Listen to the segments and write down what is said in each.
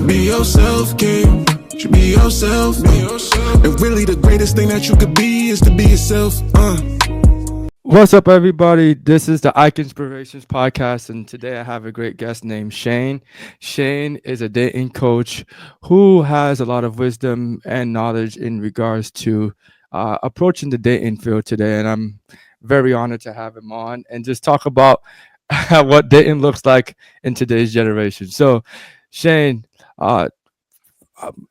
should be yourself, King. Should be yourself. And really the greatest thing that you could be is to be yourself. What's up, everybody? This is the Ike Inspirations podcast, and today I have a great guest named Shane. Shane is a dating coach who has a lot of wisdom and knowledge in regards to approaching the dating field today, and I'm very honored to have him on and just talk about what dating looks like in today's generation. So, Shane, uh,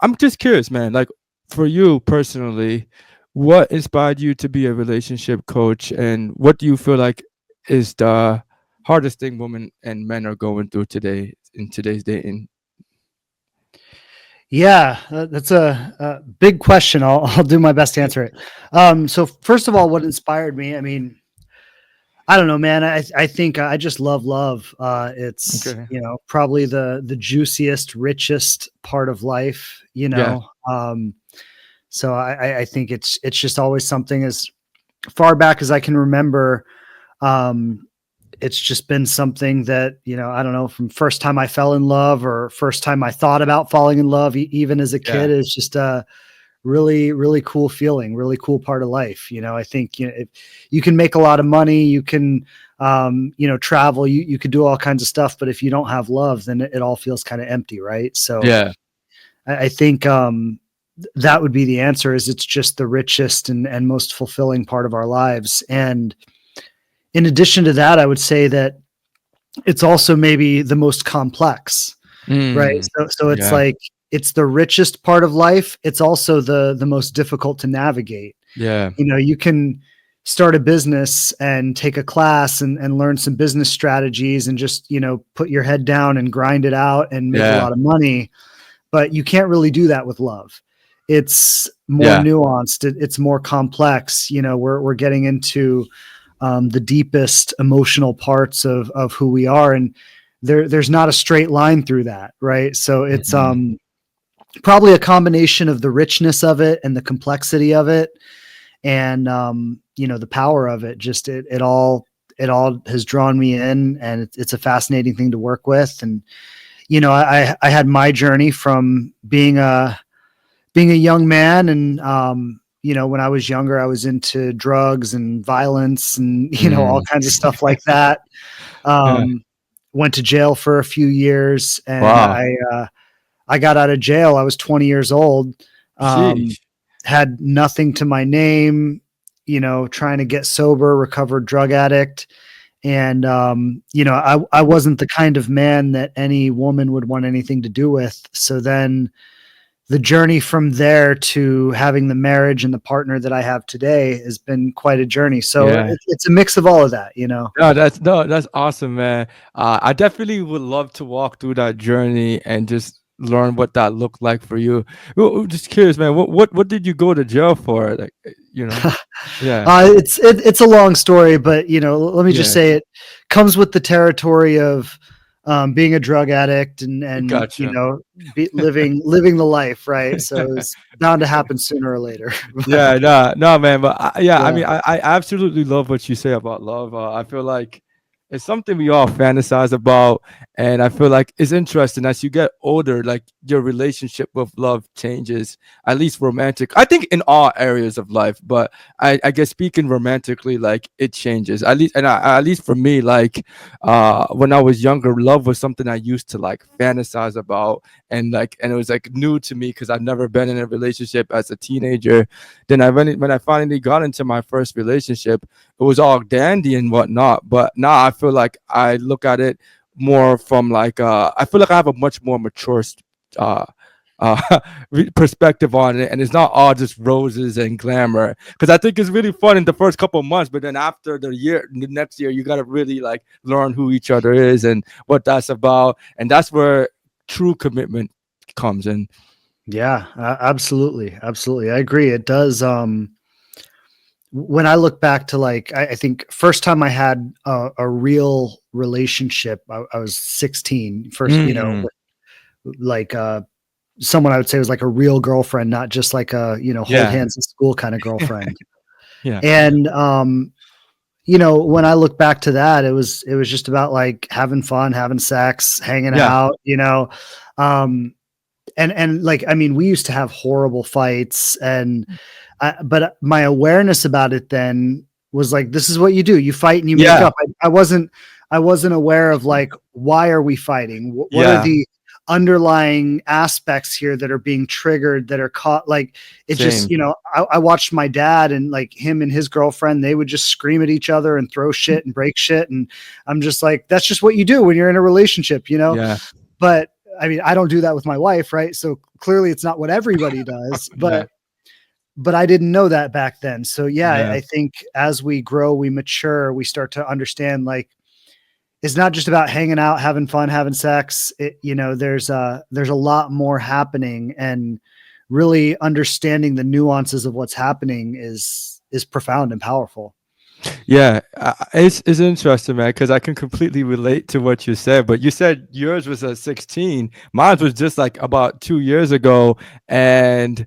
I'm just curious, man. Like for you personally, what inspired you to be a relationship coach, and what do you feel like is the hardest thing women and men are going through today in today's dating? Yeah, that's a big question. I'll do my best to answer it. So first of all, what inspired me? I mean, I don't know, man. I think I just love love. It's Okay. probably the juiciest, richest part of life. Yeah. So I think it's just always something as far back as I can remember. It's just been something that, I don't know, from first time I fell in love or first time I thought about falling in love, even as a kid, Yeah. is just a really, really cool feeling, really cool part of life. I think, if you can make a lot of money, you can, travel, you could do all kinds of stuff, but if you don't have love, then it all feels kind of empty. Right. So Yeah. I think, that would be the answer. Is it's just the richest and most fulfilling part of our lives. And in addition to that, I would say that it's also maybe the most complex, right? Mm, So it's yeah. like, it's the richest part of life. It's also the most difficult to navigate. Yeah. You can start a business and take a class and learn some business strategies and just, put your head down and grind it out and make a Yeah. lot of money. But you can't really do that with love. It's more Yeah. nuanced. It's more complex. We're getting into the deepest emotional parts of who we are, and there's not a straight line through that, right? So it's Mhm. probably a combination of the richness of it and the complexity of it, and the power of it. Just it all has drawn me in, and it's a fascinating thing to work with. And I had my journey from being a young man, and when I was younger, I was into drugs and violence and all Mm. kinds of stuff like that. Yeah. Went to jail for a few years, and Wow. I got out of jail. I was 20 years old. Um, Sheesh. had nothing to my name. Trying to get sober, recovered drug addict. And, I wasn't the kind of man that any woman would want anything to do with. So then the journey from there to having the marriage and the partner that I have today has been quite a journey. So Yeah. it's a mix of all of that. No, that's awesome, man. I definitely would love to walk through that journey and just learn what that looked like for you. Just curious, man. What did you go to jail for? Like, you know? Yeah. It's a long story, but let me just Yeah. say it comes with the territory of being a drug addict and Gotcha. living the life, right? So it's bound to happen sooner or later. But Yeah, no, man. But yeah, I yeah, mean, I absolutely love what you say about love. I feel like it's something we all fantasize about, and I feel like it's interesting as you get older, like your relationship with love changes, at least romantic. I think in all areas of life, but I guess speaking romantically, like it changes. At least, at least for me, like when I was younger, love was something I used to like fantasize about, and it was like new to me because I've never been in a relationship as a teenager. Then when I finally got into my first relationship, it was all dandy and whatnot. But now I feel like I look at it more from like I feel like I have a much more mature uh perspective on it, and it's not all just roses and glamour, because I think it's really fun in the first couple of months, but then after the next year, you got to really like learn who each other is and what that's about, and that's where true commitment comes in. yeah, absolutely, absolutely, I agree. It does. When I look back to like, I think first time I had a real relationship, I was 16. First, Mm, like someone I would say was like a real girlfriend, not just like a, hold yeah. hands in school kind of girlfriend. Yeah. And, when I look back to that, it was just about like having fun, having sex, hanging Yeah. out, um, and like, I mean, we used to have horrible fights, but my awareness about it then was like, this is what you do. You fight and you make Yeah. up. I wasn't aware of like, why are we fighting? What are Yeah. the underlying aspects here that are being triggered, that are caught? Like, it just, Same. I watched my dad and like him and his girlfriend, they would just scream at each other and throw shit and break shit. And I'm just like, that's just what you do when you're in a relationship, Yeah. but I mean, I don't do that with my wife. Right. So clearly it's not what everybody does, Yeah. but I didn't know that back then. So yeah, Yeah. I think as we grow, we mature, we start to understand, like, it's not just about hanging out, having fun, having sex. There's a lot more happening, and really understanding the nuances of what's happening is profound and powerful. Yeah, it's interesting, man, because I can completely relate to what you said. But you said yours was at 16. Mine was just like about 2 years ago, and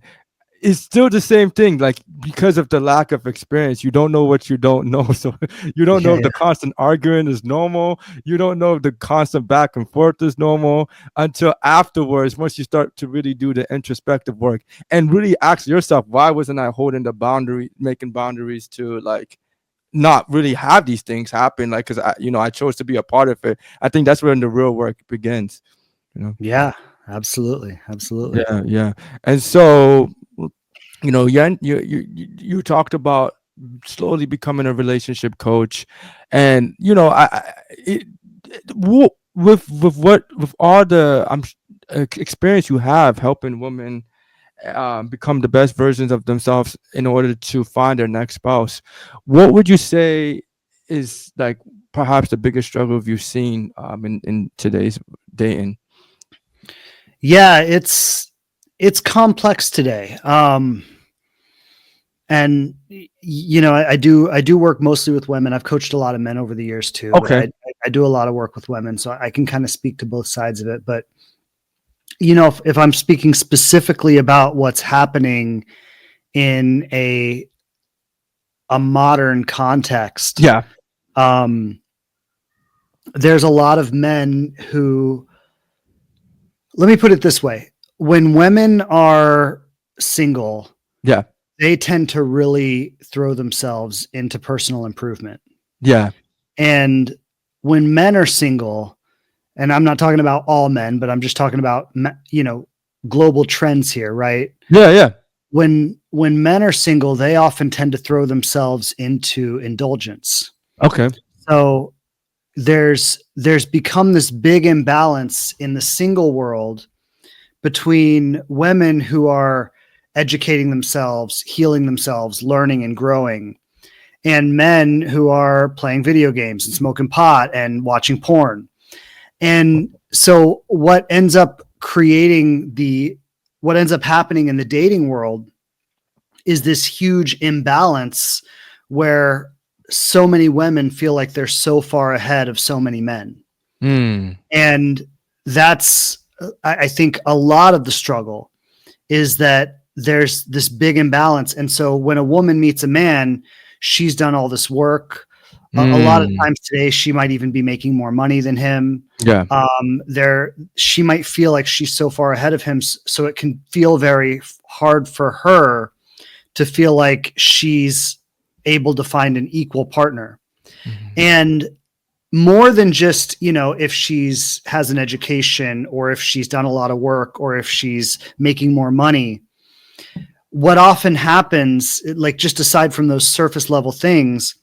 it's still the same thing. Like, because of the lack of experience, you don't know what you don't know. So you don't know Yeah, if the constant arguing is normal. You don't know if the constant back and forth is normal until afterwards, once you start to really do the introspective work and really ask yourself, why wasn't I holding the boundary, making boundaries to like not really have these things happen, like, because I chose to be a part of it. I think that's when the real work begins. yeah, absolutely, absolutely. Yeah. And so, you talked about slowly becoming a relationship coach, and with all the experience you have helping women become the best versions of themselves in order to find their next spouse, what would you say is like perhaps the biggest struggle you've seen in today's dating? Yeah, it's complex today. And I do work mostly with women. I've coached a lot of men over the years too, but Okay. I do a lot of work with women, so I can kind of speak to both sides of it. But if I'm speaking specifically about what's happening in a modern context, Yeah. um, there's a lot of men who, let me put it this way: when women are single, Yeah. they tend to really throw themselves into personal improvement. Yeah. And when men are single, and I'm not talking about all men, but I'm just talking about, global trends here, right? Yeah. When men are single, they often tend to throw themselves into indulgence. Okay. So there's become this big imbalance in the single world between women who are educating themselves, healing themselves, learning and growing, and men who are playing video games and smoking pot and watching porn. And so what ends up happening in the dating world is this huge imbalance where so many women feel like they're so far ahead of so many men. And that's, I think, a lot of the struggle is that there's this big imbalance. And so when a woman meets a man, she's done all this work. A lot of times today, she might even be making more money than him. Yeah. She might feel like she's so far ahead of him. So it can feel very hard for her to feel like she's able to find an equal partner. And more than just, if she's has an education, or if she's done a lot of work, or if she's making more money, what often happens, like, just aside from those surface level things,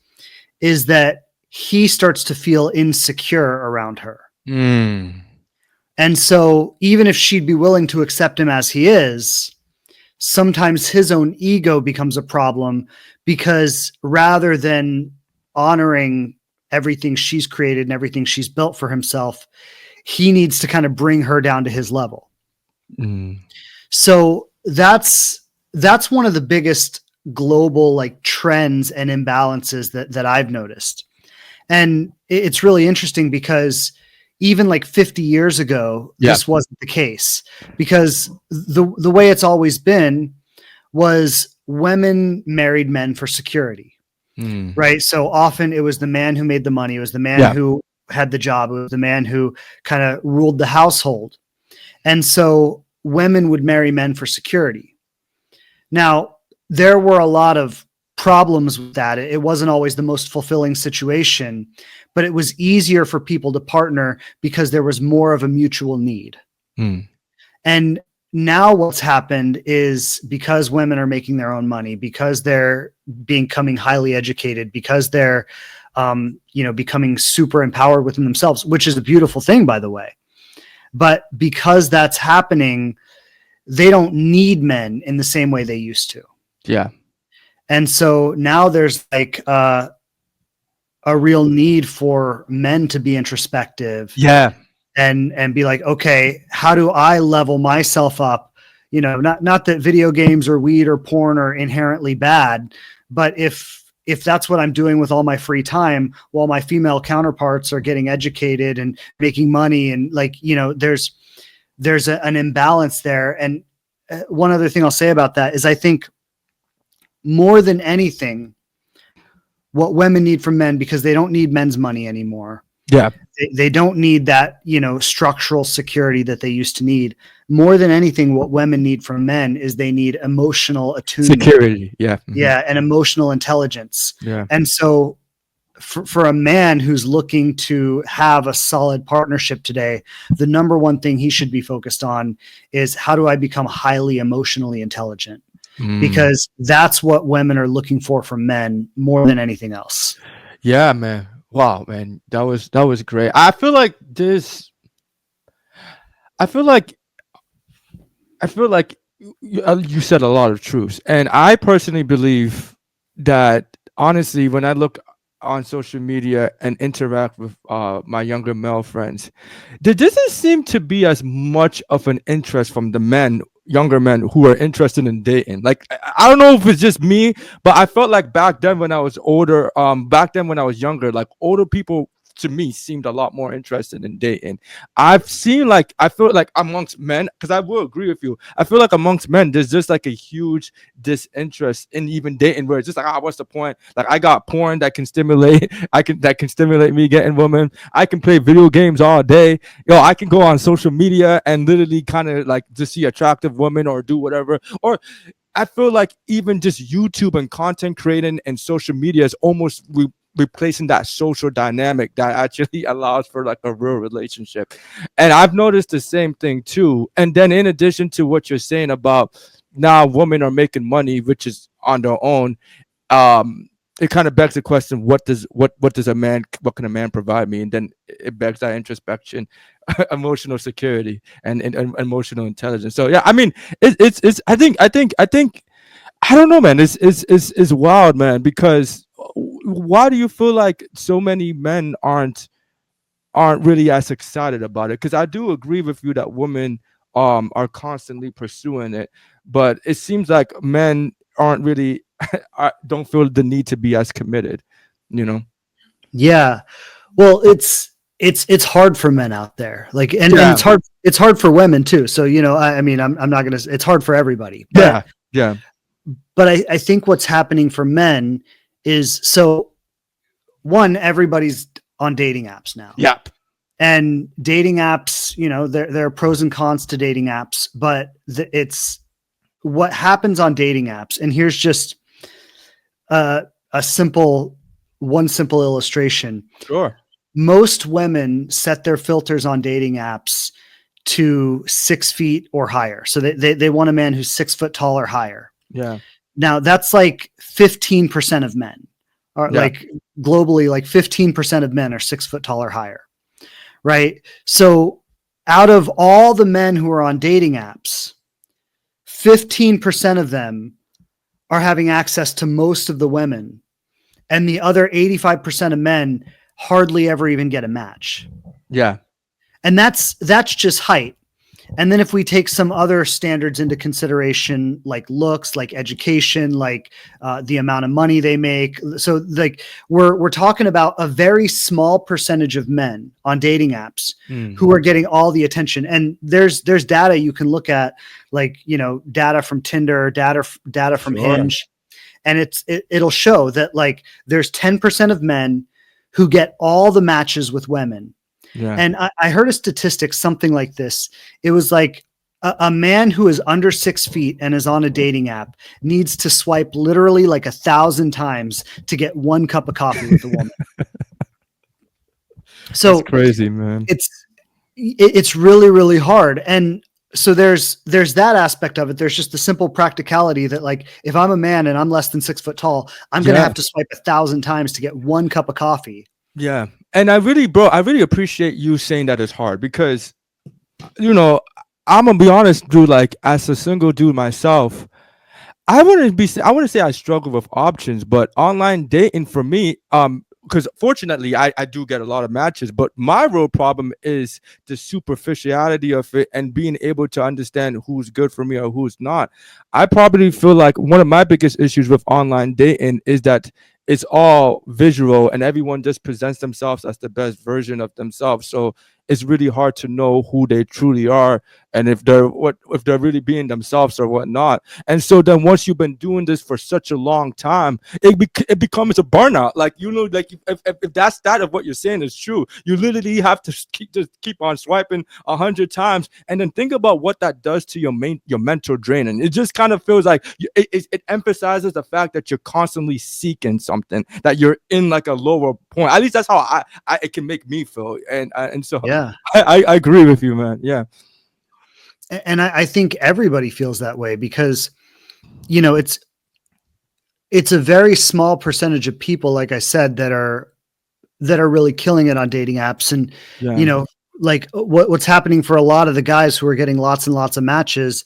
is that he starts to feel insecure around her. And so even if she'd be willing to accept him as he is, sometimes his own ego becomes a problem, because rather than honoring everything she's created and everything she's built for himself, he needs to kind of bring her down to his level. So that's one of the biggest global, like, trends and imbalances that I've noticed. And it's really interesting because even like 50 years ago, this wasn't the case, because the way it's always been was women married men for security. Right. So often it was the man who made the money. It was the man who had the job. It was the man who kind of ruled the household. And so women would marry men for security. Now, there were a lot of problems with that. It wasn't always the most fulfilling situation, but it was easier for people to partner because there was more of a mutual need. And now what's happened is, because women are making their own money, because they're becoming highly educated, because they're, becoming super empowered within themselves, which is a beautiful thing, by the way. But because that's happening, they don't need men in the same way they used to. Yeah. And so now there's like a real need for men to be introspective. Yeah. And be like, okay, how do I level myself up? Not that video games or weed or porn are inherently bad, but if that's what I'm doing with all my free time while my female counterparts are getting educated and making money, and there's an imbalance there. And one other thing I'll say about that is, I think more than anything, what women need from men, because they don't need men's money anymore. Yeah. They don't need that, structural security that they used to need. More than anything, what women need from men is they need emotional attunement. Security. Yeah. Yeah. And emotional intelligence. Yeah. And so for a man who's looking to have a solid partnership today, the number one thing he should be focused on is, how do I become highly emotionally intelligent? Because that's what women are looking for from men more than anything else. Yeah, man. Wow, man, that was great. I feel like you said a lot of truths, and I personally believe that, honestly, when I look on social media and interact with my younger male friends, there doesn't seem to be as much of an interest from the younger men who are interested in dating. Like, I don't know if it's just me, but I felt like back then when I was older, when I was younger, like, older people to me seemed a lot more interested in dating. I feel like amongst men, because I will agree with you, I feel like amongst men there's just like a huge disinterest in even dating, where it's just like, what's the point? Like, I got porn that can stimulate me getting women. I can play video games all day. I can go on social media and literally kind of like just see attractive women or do whatever. Or I feel like even just YouTube and content creating and social media is almost replacing that social dynamic that actually allows for like a real relationship. And I've noticed the same thing too. And then, in addition to what you're saying about now women are making money, which is on their own, it kind of begs the question, what can a man provide me? And then it begs that introspection, emotional security, and emotional intelligence. So yeah, I mean, it's I think I don't know, man. It's wild, man. Because why do you feel like so many men aren't really as excited about it? Because I do agree with you that women are constantly pursuing it, but it seems like men aren't really don't feel the need to be as committed. Yeah. Well, it's hard for men out there. Like, and it's hard for women too. So, I mean, I'm not going to, it's hard for everybody. But, yeah. But I think what's happening for men is, so one, everybody's on dating apps now. Yep. And dating apps, there are pros and cons to dating apps, but it's what happens on dating apps. And here's just one simple illustration. Sure. Most women set their filters on dating apps to 6 feet or higher. So they want a man who's 6 foot tall or higher. Yeah. Now that's like 15% of men, or like globally, like 15% of men are 6 foot tall or higher. Right. So out of all the men who are on dating apps, 15% of them are having access to most of the women, and the other 85% of men hardly ever even get a match. Yeah. And that's just height. And then if we take some other standards into consideration, like looks, like education, like the amount of money they make. So like we're talking about a very small percentage of men on dating apps who are getting all the attention. And there's data you can look at, like, data from Tinder, data from Hinge. And it'll show that like there's 10% of men who get all the matches with women. Yeah. And I heard a statistic, something like this. It was like a man who is under 6 feet and is on a dating app needs to swipe literally like 1,000 times to get one cup of coffee with a woman. That's So crazy, man. it's really, really hard. And so there's that aspect of it. There's just the simple practicality that, like, if I'm a man and I'm less than 6 foot tall, I'm going to Yeah. have to swipe 1,000 times to get one cup of coffee. Yeah. And I really appreciate you saying that it's hard because, you know, I'm gonna be honest, dude, like as a single dude myself, I wouldn't say I struggle with options, but online dating for me, because fortunately I do get a lot of matches, but my real problem is the superficiality of it and being able to understand who's good for me or who's not. I probably feel like one of my biggest issues with online dating is that it's all visual and everyone just presents themselves as the best version of themselves. So it's really hard to know who they truly are and if they're really being themselves or whatnot. And so then once you've been doing this for such a long time, it becomes a burnout. Like, like if that's that of what you're saying is true, you literally have to keep on swiping 100 times, and then think about what that does to your mental drain. And it just kind of feels like it emphasizes the fact that you're constantly seeking something, that you're in like a lower point. At least that's how I it can make me feel. And so Yeah. I agree with you, man. Yeah. And I think everybody feels that way because, it's a very small percentage of people, like I said, that are really killing it on dating apps. And, Yeah. like what's happening for a lot of the guys who are getting lots and lots of matches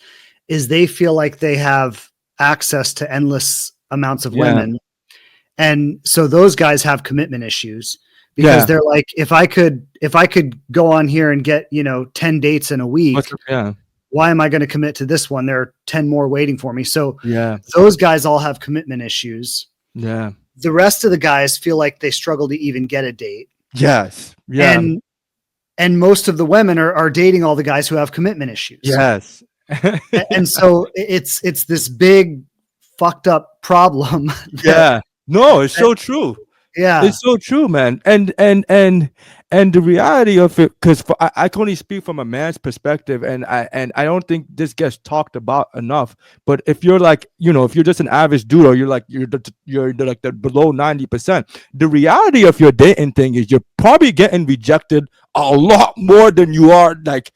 is they feel like they have access to endless amounts of Yeah. women. And so those guys have commitment issues because Yeah. they're like, if I could go on here and get, 10 dates in a week, Yeah. why am I going to commit to this one? There are 10 more waiting for me. So Yeah. those guys all have commitment issues. Yeah. The rest of the guys feel like they struggle to even get a date. Yes. Yeah. And most of the women are dating all the guys who have commitment issues. Yes. And so it's this big fucked up problem. Yeah. No, it's so true. Yeah. It's so true, man. And the reality of it, because I can only speak from a man's perspective, and I don't think this gets talked about enough. But if you're like, if you're just an average dude, or you're like the below 90%, the reality of your dating thing is you're probably getting rejected a lot more than you are like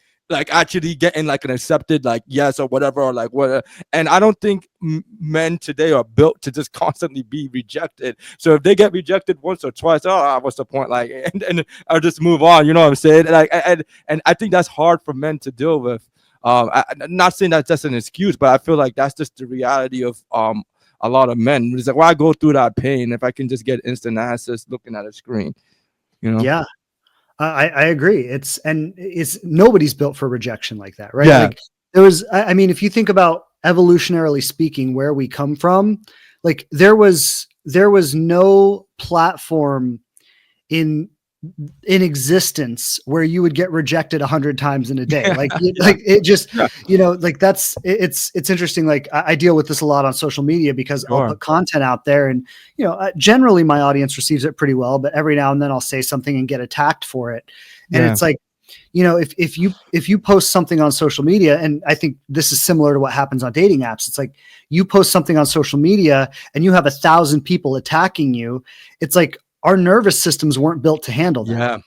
actually getting like an accepted like yes or whatever, or like what. And I don't think men today are built to just constantly be rejected. So if they get rejected once or twice, what's the point? Like, and I'll just move on. You know what I'm saying? Like, and I think that's hard for men to deal with. I'm not saying that's just an excuse, but I feel like that's just the reality of a lot of men. It's like, why go through that pain if I can just get instant access looking at a screen? Yeah. I agree. It's nobody's built for rejection like that, right? Yeah. Like I mean, if you think about evolutionarily speaking, where we come from, like there was no platform in existence where you would get rejected 100 times in a day. Like, like it just, like it's interesting. Like I deal with this a lot on social media because I'll put content out there and, generally my audience receives it pretty well, but every now and then I'll say something and get attacked for it. And it's like, if you post something on social media, and I think this is similar to what happens on dating apps. It's like you post something on social media and you have 1,000 people attacking you. It's like, our nervous systems weren't built to handle that. Yeah.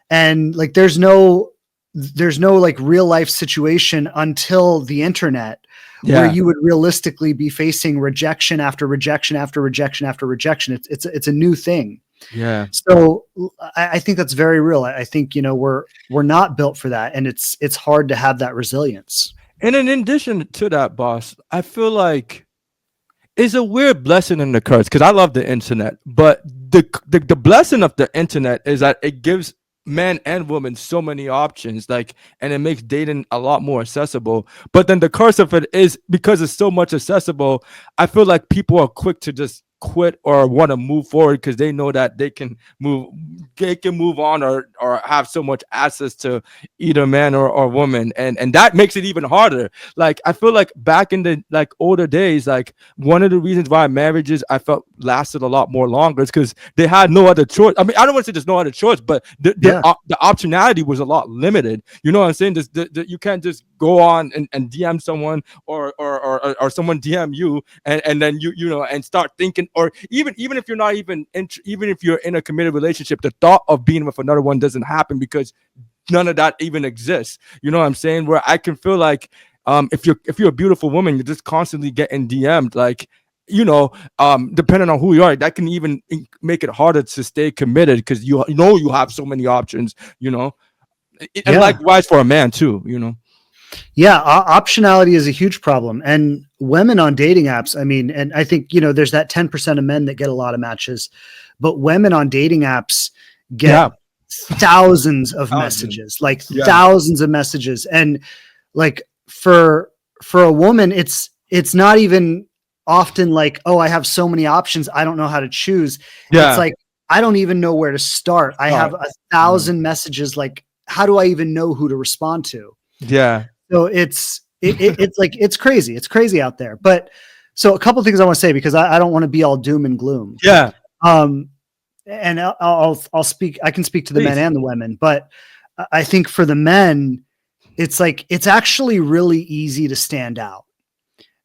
And like, there's no like real life situation until the internet where you would realistically be facing rejection after rejection after rejection after rejection. It's a new thing. Yeah. So I think that's very real. I think, we're not built for that. And it's hard to have that resilience. And in addition to that, boss, I feel like it's a weird blessing and a curse because I love the internet, but the blessing of the internet is that it gives men and women so many options, like, and it makes dating a lot more accessible. But then the curse of it is because it's so much accessible, I feel like people are quick to just quit or want to move forward because they know that they can move on or have so much access to either man or woman, and that makes it even harder. Like I feel like back in the like older days, like one of the reasons why marriages I felt lasted a lot more longer is because they had no other choice. I mean, I don't want to say there's no other choice, but the optionality was a lot limited. You know what I'm saying? You can't just go on and DM someone or someone DM you and then you know and start thinking, or even if you're not even if you're in a committed relationship, the thought of being with another one doesn't happen because none of that even exists. You know what I'm saying? Where I can feel like if you're a beautiful woman, you're just constantly getting DM'd, like, you know, depending on who you are, that can even make it harder to stay committed because you know you have so many options, you know. And likewise for a man too, you know. Yeah, optionality is a huge problem. And women on dating apps, I mean, and I think, you know, there's that 10% of men that get a lot of matches, but women on dating apps get thousands of messages, like thousands of messages. And like for a woman, it's not even often like, oh, I have so many options, I don't know how to choose. It's like, I don't even know where to start. I have 1,000 messages. Like, how do I even know who to respond to? Yeah. So it's like, it's crazy. It's crazy out there. But so a couple of things I want to say, because I don't want to be all doom and gloom. Yeah. And I'll speak, I can speak to the men and the women, but I think for the men, it's like, it's actually really easy to stand out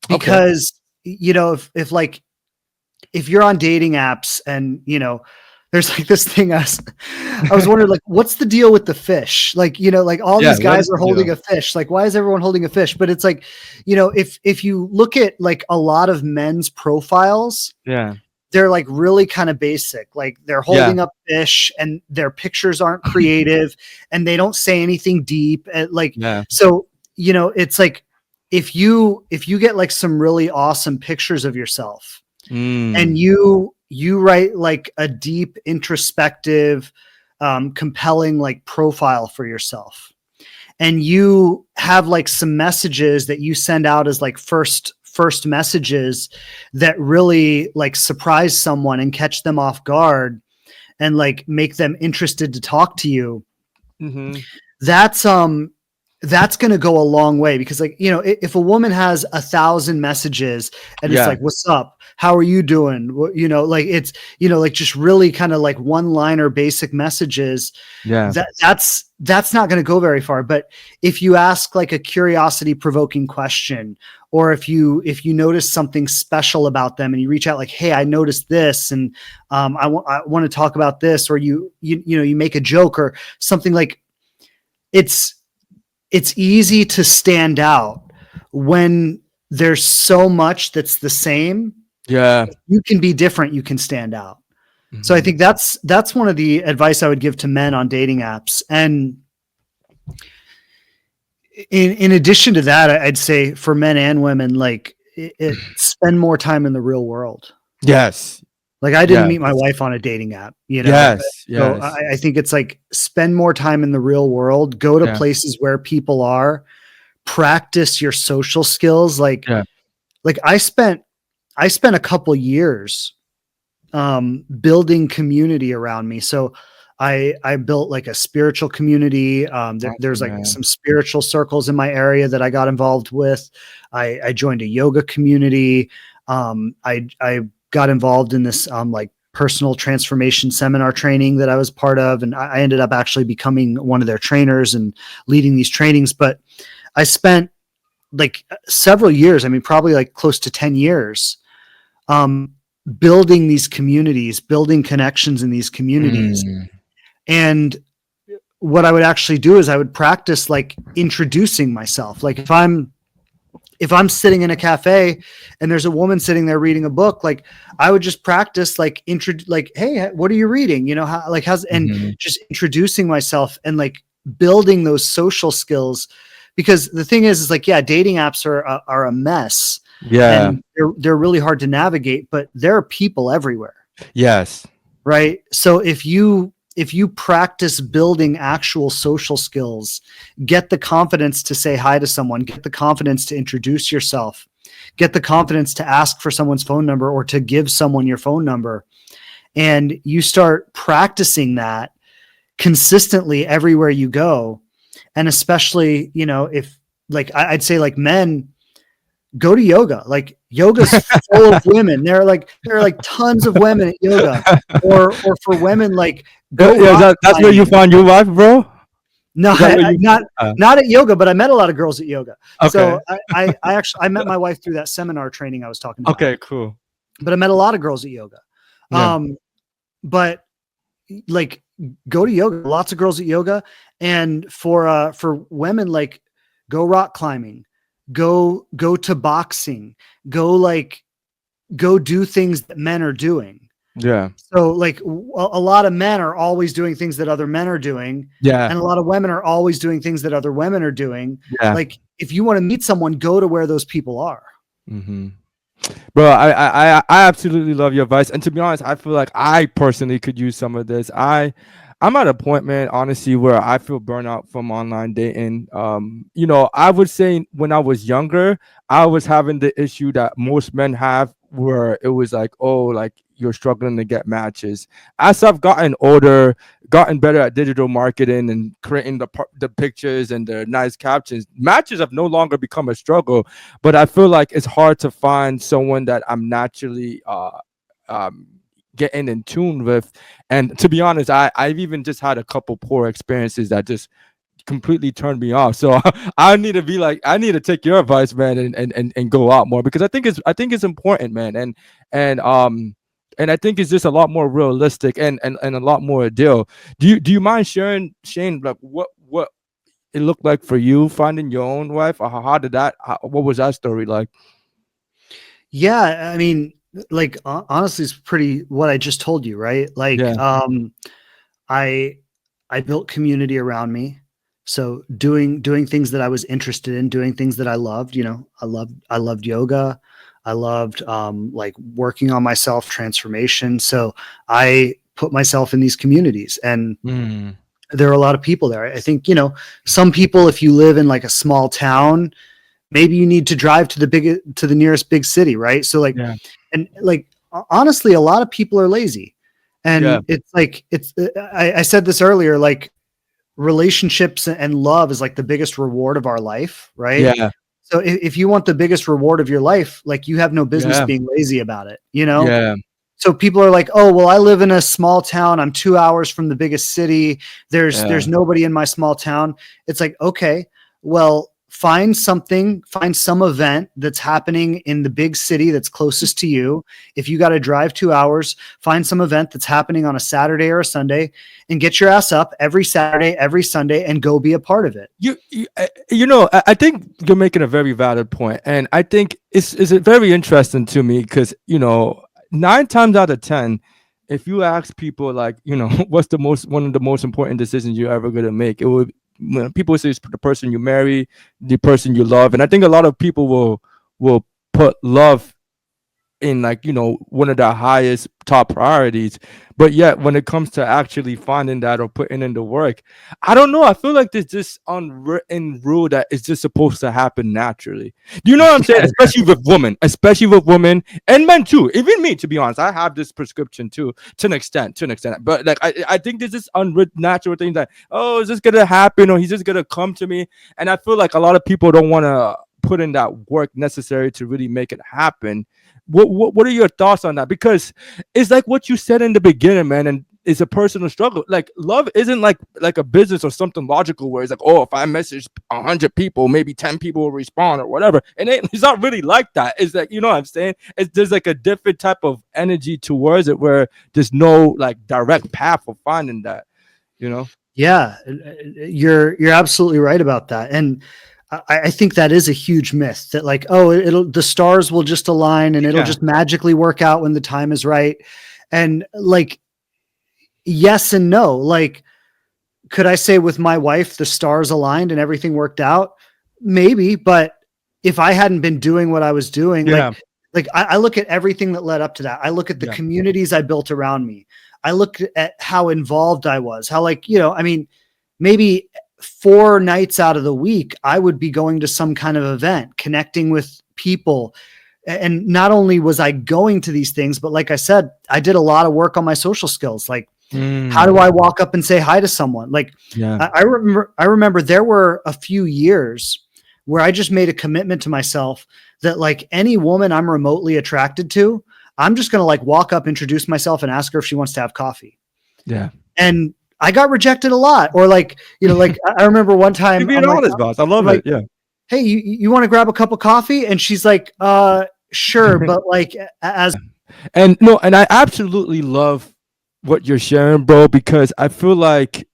because, you know, if you're on dating apps and, you know, there's like this thing I was wondering, like, what's the deal with the fish? Like, you know, like all these guys are holding a fish. Like, why is everyone holding a fish? But it's like, you know, if you look at like a lot of men's profiles, they're like really kind of basic. Like they're holding up fish and their pictures aren't creative and they don't say anything deep. So, you know, it's like, if you get like some really awesome pictures of yourself and you write like a deep, introspective, compelling like profile for yourself, and you have like some messages that you send out as like first messages that really like surprise someone and catch them off guard and like make them interested to talk to you. That's going to go a long way, because like, you know, if a woman has 1,000 messages and it's like, what's up? How are you doing? You know, like it's, you know, like just really kind of like one-liner basic messages. That's not going to go very far. But if you ask like a curiosity provoking question, or if you notice something special about them and you reach out like, hey, I noticed this and I want to talk about this, or you know, you make a joke or something, like it's easy to stand out when there's so much that's the same. If you can be different, you can stand out. So I think that's one of the advice I would give to men on dating apps. And in addition to that, I'd say for men and women, like spend more time in the real world. Like I didn't meet my wife on a dating app, you know? So I think it's like, spend more time in the real world, go to places where people are, practice your social skills. Like I spent a couple years building community around me. So I built like a spiritual community. There's like some spiritual circles in my area that I got involved with. I joined a yoga community. I got involved in this like personal transformation seminar training that I was part of. And I ended up actually becoming one of their trainers and leading these trainings. But I spent like several years, I mean, probably like close to 10 years, building these communities, building connections in these communities. And what I would actually do is I would practice like introducing myself. Like if I'm sitting in a cafe and there's a woman sitting there reading a book, like I would just practice like hey, what are you reading? You know, and just introducing myself and like building those social skills. Because the thing is like, dating apps are a mess. And they're really hard to navigate, but there are people everywhere. Right. So if you practice building actual social skills, get the confidence to say hi to someone, get the confidence to introduce yourself, get the confidence to ask for someone's phone number or to give someone your phone number. And you start practicing that consistently everywhere you go. And especially, you know, if like, I'd say like men, go to yoga. Like yoga's full of women. There are like tons of women at yoga. Or for women, like go. Yeah, that's where you found your wife, bro. No, not at yoga, but I met a lot of girls at yoga. Okay. So I actually met my wife through that seminar training I was talking about. Okay, cool. But I met a lot of girls at yoga. Yeah. But like go to yoga, lots of girls at yoga. And for women, like go rock climbing, go to boxing, go do things that men are doing. Yeah. So like a lot of men are always doing things that other men are doing. Yeah. And a lot of women are always doing things that other women are doing. Yeah. Like if you want to meet someone, go to where those people are. Mm-hmm. Bro, I absolutely love your advice. And to be honest, I feel like I personally could use some of this. I'm at a point, man, honestly, where I feel burnout from online dating. You know, I would say when I was younger, I was having the issue that most men have, where it was like, oh, like you're struggling to get matches. As I've gotten older, gotten better at digital marketing and creating the pictures and the nice captions, matches have no longer become a struggle. But I feel like it's hard to find someone that I'm naturally getting in tune with. And to be honest, I've even just had a couple poor experiences that just completely turned me off. So I need to take your advice, man, and go out more, because I think it's important, man. And I think it's just a lot more realistic and a lot more a deal. Do you mind sharing, Shane, like what it looked like for you finding your own wife? Or what was that story like? Yeah, I mean, like honestly, it's pretty what I just told you, right? Like, Yeah. I built community around me. So doing things that I was interested in, doing things that I loved. You know, I loved yoga. I loved like working on myself, transformation. So I put myself in these communities, and there are a lot of people there. I think, you know, some people, if you live in like a small town, maybe you need to drive to the nearest big city, right? So like, Yeah. and like honestly, a lot of people are lazy, and Yeah. it's like I said this earlier, like relationships and love is like the biggest reward of our life, right? Yeah. So if you want the biggest reward of your life, like you have no business Yeah. being lazy about it, you know? Yeah. So people are like, oh, well, I live in a small town. I'm 2 hours from the biggest city. There's nobody in my small town. It's like, okay, well, find some event that's happening in the big city that's closest to you. If you got to drive 2 hours, find some event that's happening on a Saturday or a Sunday, and get your ass up every Saturday, every Sunday, and go be a part of it. You know, I think you're making a very valid point, and I think it's very interesting to me, because, you know, 9 times out of 10, if you ask people, like, you know, what's one of the most important decisions you're ever going to make, it would, when people say it's the person you marry, the person you love. And I think a lot of people will put love in, like, you know, one of the highest top priorities. But yet when it comes to actually finding that or putting in the work, I don't know, I feel like there's this unwritten rule that is just supposed to happen naturally. Do you know what I'm saying? Especially with women and men too. Even me, to be honest, I have this prescription too, to an extent. But like I think there's this unwritten natural thing that, oh, is this gonna happen, or he's just gonna come to me? And I feel like a lot of people don't want to put in that work necessary to really make it happen. What are your thoughts on that? Because it's like what you said in the beginning, man, and it's a personal struggle. Like love isn't like a business or something logical where it's like, oh, if I message 100 people, maybe 10 people will respond or whatever. And it's not really like that. It's like, you know what I'm saying? There's like a different type of energy towards it, where there's no like direct path for finding that, you know? Yeah, you're absolutely right about that. And I think that is a huge myth, that like, oh, the stars will just align and it'll just magically work out when the time is right. And like, yes and no. Like, could I say with my wife, the stars aligned and everything worked out? Maybe, but if I hadn't been doing what I was doing, like I look at everything that led up to that. I look at the communities I built around me. I look at how involved I was, how, like, you know, I mean, maybe 4 nights out of the week, I would be going to some kind of event, connecting with people. And not only was I going to these things, but like I said, I did a lot of work on my social skills. Like, how do I walk up and say hi to someone? Like, Yeah. I remember there were a few years where I just made a commitment to myself that like any woman I'm remotely attracted to, I'm just going to like walk up, introduce myself and ask her if she wants to have coffee. Yeah. And I got rejected a lot. Or like, like I remember one time You're being honest, boss. I love it. Yeah. Hey, you want to grab a cup of coffee? And she's like, sure. But like, And no, and I absolutely love what you're sharing, bro, because I feel like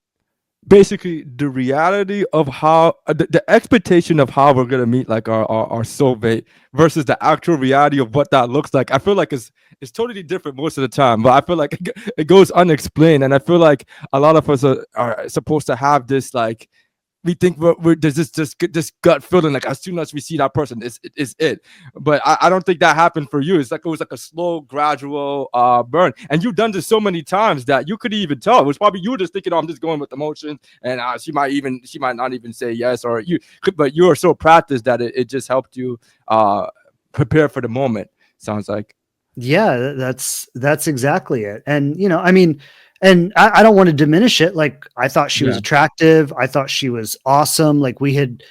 basically the reality of how the expectation of how we're gonna meet like our soulmate versus the actual reality of what that looks like. I feel like it's totally different most of the time, but I feel like it goes unexplained, and I feel like a lot of us are supposed to have this like we think there's this gut feeling like as soon as we see that person is it, but I don't think that happened for you. It's like it was like a slow gradual burn, and you've done this so many times that you couldn't even tell. It was probably you were just thinking, oh, I'm just going with emotion, and she might not even say yes, or but you are so practiced that it just helped you prepare for the moment, sounds like. yeah, that's exactly it. And, I mean, and I don't want to diminish it. Like I thought she was Yeah. attractive. I thought she was awesome. Like we had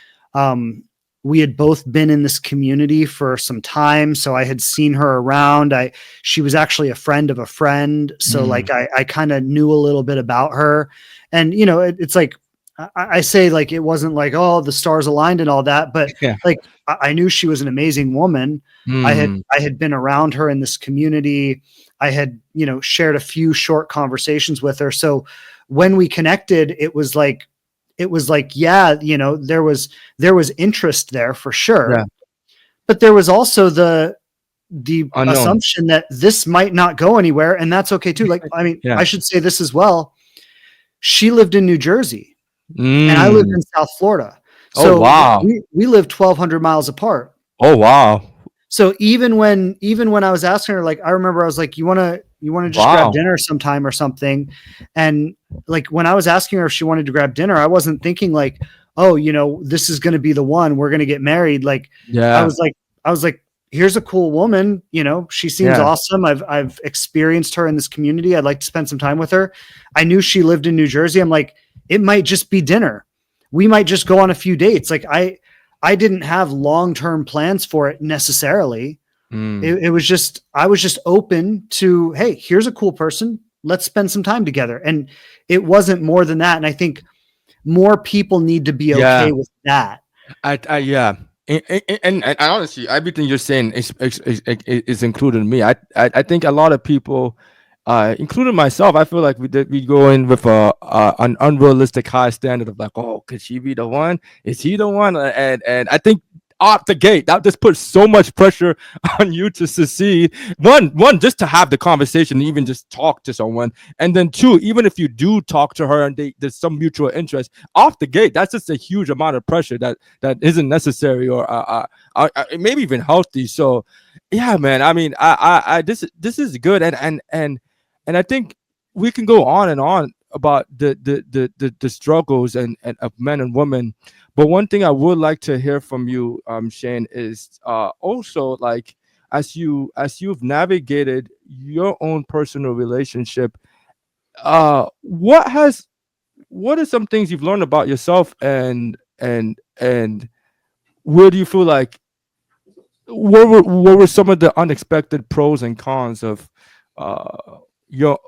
both been in this community for some time. So I had seen her around. She was actually a friend of a friend. So like I kind of knew a little bit about her, and it's like, I say like, it wasn't like, oh, the stars aligned and all that, but Yeah. like I knew she was an amazing woman. I had been around her in this community. I had, shared a few short conversations with her. So when we connected, it was like, yeah, there was interest there for sure. Yeah. But there was also the Unknown. assumption that this might not go anywhere. And that's okay too. Like, I mean, Yeah. I should say this as well. She lived in New Jersey and I lived in South Florida. So Oh, wow. we lived 1,200 miles apart. Oh, wow. So even when I was asking her, like, I remember I was like, you want to just Wow. grab dinner sometime or something. And like, when I was asking her if she wanted to grab dinner, I wasn't thinking like, oh, this is going to be the one, we're going to get married. Like, Yeah. I was like, here's a cool woman. She seems Yeah. awesome. I've experienced her in this community. I'd like to spend some time with her. I knew she lived in New Jersey. I'm like, it might just be dinner. We might just go on a few dates. Like I didn't have long-term plans for it necessarily. It was just, I was just open to, hey, here's a cool person. Let's spend some time together. And it wasn't more than that. And I think more people need to be okay with that. Yeah. And honestly, everything you're saying is including me. I think a lot of people, including myself, I feel like we go in with an unrealistic high standard of like, oh, could she be the one? Is he the one? And I think off the gate that just puts so much pressure on you to succeed. One, just to have the conversation, even just talk to someone, and then two, even if you do talk to her and there's some mutual interest off the gate, that's just a huge amount of pressure that isn't necessary or maybe even healthy. So yeah, man, I mean, I this is good, and I think we can go on and on about the struggles and of men and women. But one thing I would like to hear from you, Shane, is also like as you've navigated your own personal relationship, what are some things you've learned about yourself, and where do you feel like what were some of the unexpected pros and cons of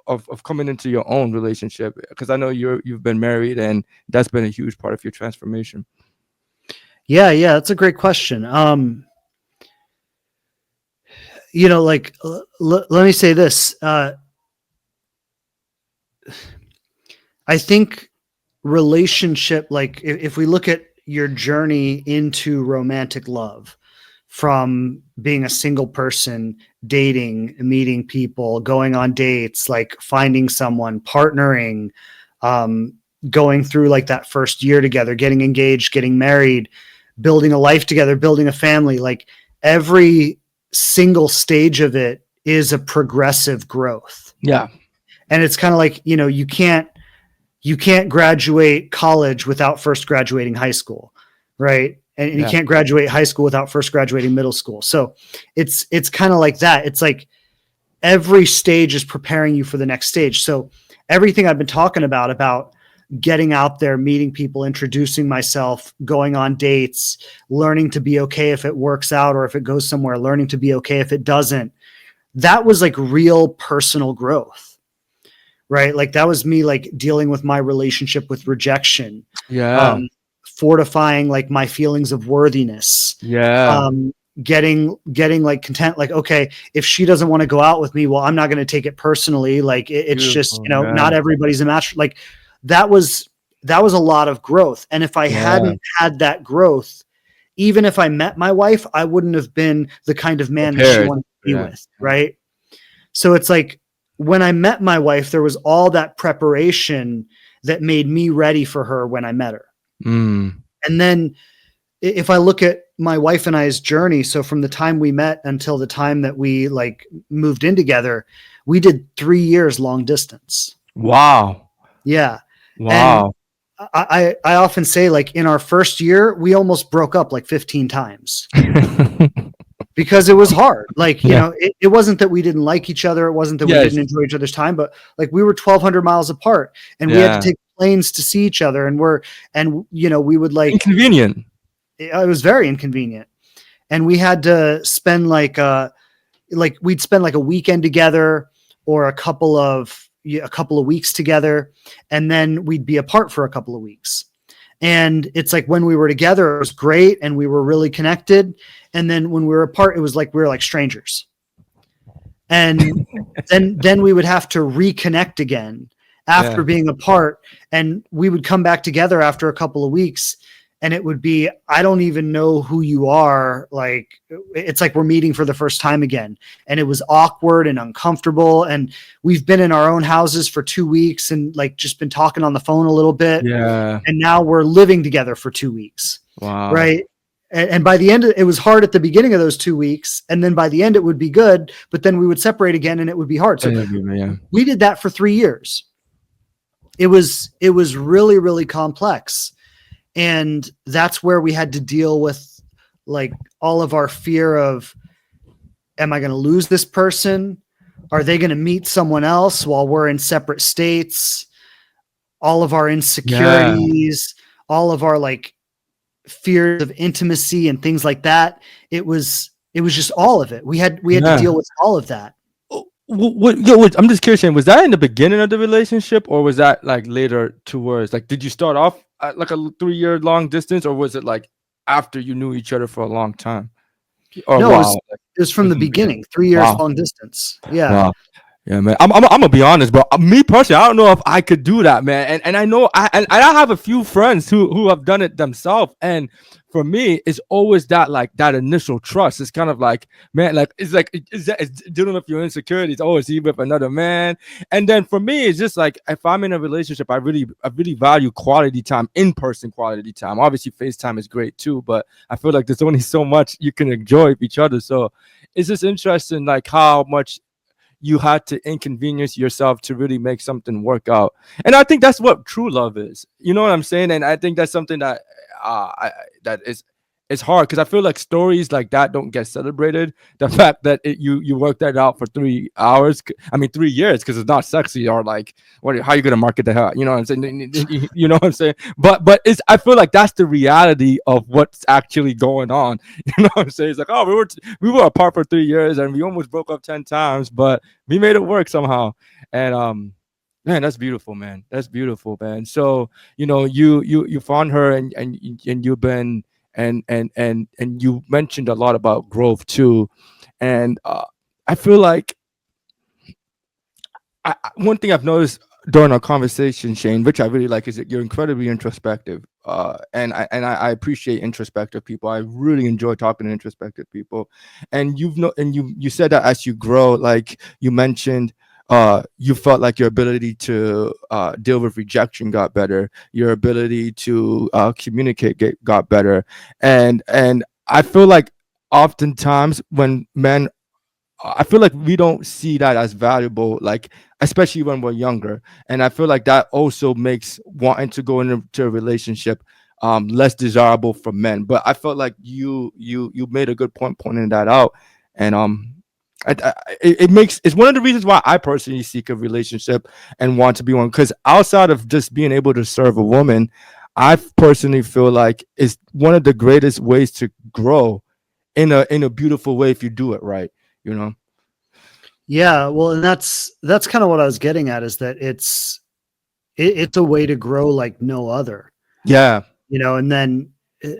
of coming into your own relationship? Because I know you've been married, and that's been a huge part of your transformation. Yeah, that's a great question. Like let me say this. I think relationship, like if we look at your journey into romantic love, from being a single person, dating, meeting people, going on dates, like finding someone, partnering, going through like that first year together, getting engaged, getting married, building a life together, building a family, like every single stage of it is a progressive growth. Yeah. And it's kind of like, you can't graduate college without first graduating high school. Right. and you can't graduate high school without first graduating middle school. So it's kind of like that. It's like every stage is preparing you for the next stage. So everything I've been talking about getting out there, meeting people, introducing myself, going on dates, learning to be okay if it works out or if it goes somewhere, learning to be okay if it doesn't. That was like real personal growth, right? Like that was me like dealing with my relationship with rejection. Yeah. Fortifying like my feelings of worthiness. Yeah. Getting like content, like, okay, if she doesn't want to go out with me, well, I'm not going to take it personally. Like it's just, not everybody's a match. Like that was a lot of growth. And if I hadn't had that growth, even if I met my wife, I wouldn't have been the kind of man that she wanted to be with. Right. So it's like when I met my wife, there was all that preparation that made me ready for her when I met her. And then if I look at my wife and I's journey, so from the time we met until the time that we like moved in together, we did 3 years long distance. Wow. Yeah. Wow. And I often say, like, in our first year, we almost broke up like 15 times because it was hard. Like, you know, it wasn't that we didn't like each other. It wasn't that we didn't enjoy each other's time, but like we were 1,200 miles apart and we had to take planes to see each other. And you know, we would like inconvenient. It was very inconvenient. And we had to spend we'd spend like a weekend together or a couple of weeks together. And then we'd be apart for a couple of weeks. And it's like when we were together, it was great. And we were really connected. And then when we were apart, it was like, we were like strangers. And then we would have to reconnect again after being apart. And we would come back together after a couple of weeks. And it would be, I don't even know who you are. Like, it's like we're meeting for the first time again. And it was awkward and uncomfortable. And we've been in our own houses for 2 weeks and like just been talking on the phone a little bit. Yeah. And now we're living together for 2 weeks. Wow. Right. And by the end, it was hard at the beginning of those 2 weeks. And then by the end, it would be good. But then we would separate again and it would be hard. So we did that for 3 years. It was really, really complex. And that's where we had to deal with like all of our fear of, am I going to lose this person? Are they going to meet someone else while we're in separate states? All of our insecurities, all of our like fears of intimacy and things like that. It was just all of it. We had to deal with all of that. I'm just curious, Shane, was that in the beginning of the relationship or was that like later towards, like, did you start off at like a 3 year long distance or was it like after you knew each other for a long time? Or no, it was from the beginning, 3 years long distance. Yeah. Wow. Yeah, man. I'm gonna be honest, bro. Me personally, I don't know if I could do that, man. And I know I have a few friends who have done it themselves. And for me, it's always that like that initial trust. It's kind of like, man, like it's dealing with your insecurities. Oh, is he with another man? And then for me, it's just like if I'm in a relationship, I really value quality time, in-person quality time. Obviously, FaceTime is great too, but I feel like there's only so much you can enjoy with each other. So it's just interesting, like how much you had to inconvenience yourself to really make something work out. And I think that's what true love is. You know what I'm saying? And I think that's something that it's hard because I feel like stories like that don't get celebrated. The fact that you worked that out for 3 hours, 3 years, because it's not sexy or like how are you gonna market the hell? You know what I'm saying? You know what I'm saying? But I feel like that's the reality of what's actually going on. You know what I'm saying? It's like, oh, we were apart for 3 years and we almost broke up 10 times, but we made it work somehow. And man, that's beautiful, man. That's beautiful, man. So you know, you found her and you've been. And you mentioned a lot about growth too, and I feel like one thing I've noticed during our conversation, Shane, which I really like, is that you're incredibly introspective, and I appreciate introspective people. I really enjoy talking to introspective people, and you said that as you grow, like you mentioned. You felt like your ability to deal with rejection got better. Your ability to communicate got better, and I feel like oftentimes when men, I feel like we don't see that as valuable, like especially when we're younger. And I feel like that also makes wanting to go into a relationship less desirable for men. But I felt like you made a good point pointing that out. And it makes, it's one of the reasons why I personally seek a relationship and want to be one, because outside of just being able to serve a woman, I personally feel like it's one of the greatest ways to grow in a beautiful way if you do it right, you know. Yeah, well, and that's kind of what I was getting at, is that it's a way to grow like no other. Yeah. And then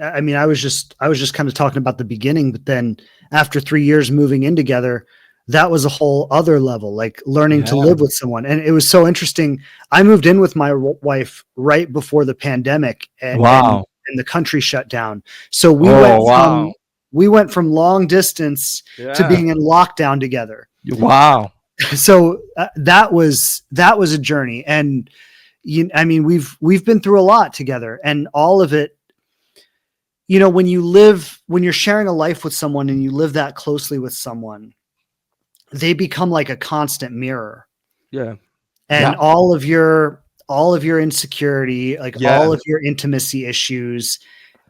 I mean, I was just kind of talking about the beginning, but then after 3 years moving in together, that was a whole other level, like learning to Yeah. live with someone. And it was so interesting. I moved in with my wife right before the pandemic, Wow. and the country shut down. So Oh, wow. we went from long distance to Yeah. being in lockdown together. Wow. So that was a journey. And I mean, we've been through a lot together, and all of it, when you're sharing a life with someone and you live that closely with someone, they become like a constant mirror. Yeah. Yeah. And all of your insecurity, like Yeah. all of your intimacy issues,